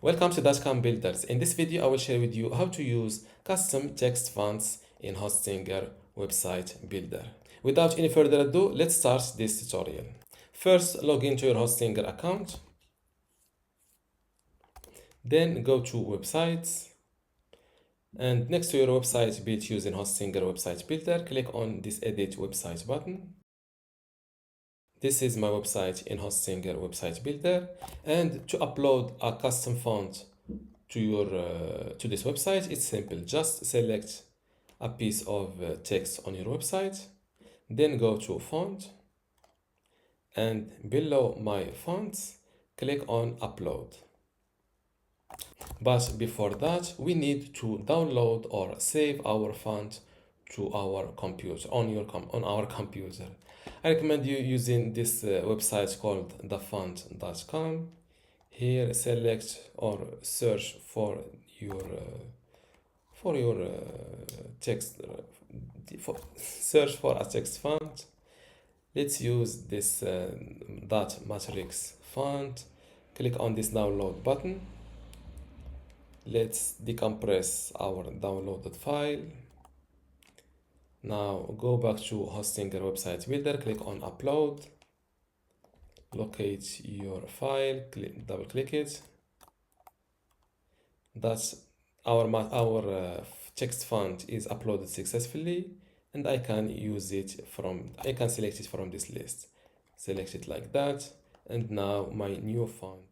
Welcome to dotcom Builders. In this video, I will share with you how to use custom text fonts in Hostinger website builder. Without any further ado, let's start this tutorial. First, log into your Hostinger account. Then go to websites. And next to your website built using Hostinger website builder, click on this edit website button. This is my website in Hostinger website builder, and to upload a custom font to this website, it's simple. Just select a piece of text on your website, then go to font, and below my fonts, click on upload. But before that, we need to download or save our font to our computer on our computer. I recommend you using this website called dotcom. Here, select or search for your text. Search for a text font. Let's use this dot matrix font. Click on this download button. Let's decompress our downloaded file. Now go back to Hostinger website builder, click on upload, locate your file, double click it. That's our text font is uploaded successfully, and I can select it from this list. Select it like that, and now my new font.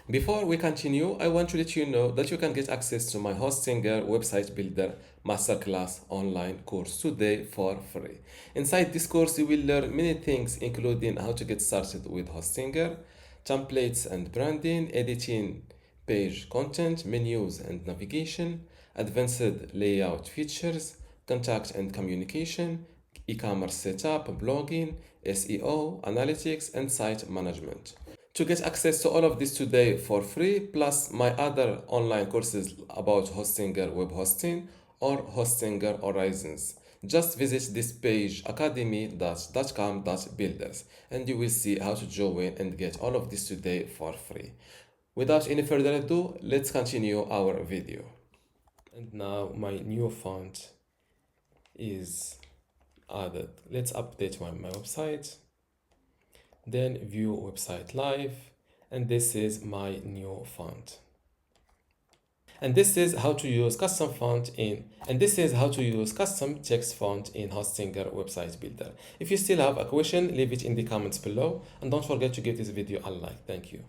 Before we continue, I want to let you know that you can get access to my Hostinger website builder masterclass online course today for free. Inside this course, you will learn many things, including how to get started with Hostinger, templates and branding, editing page content, menus and navigation, advanced layout features, contact and communication, e-commerce setup, blogging, SEO, analytics, and site management. To get access to all of this today for free, plus my other online courses about Hostinger web hosting or Hostinger Horizons, just visit this page academy.dotcom.builders and you will see how to join and get all of this today for free. Without any further ado, let's continue our video. And now my new font is added. Let's update my website. Then view website live, and this is my new font. And this is how to use custom text font in Hostinger website builder. If you still have a question, leave it in the comments below, and don't forget to give this video a like. Thank you.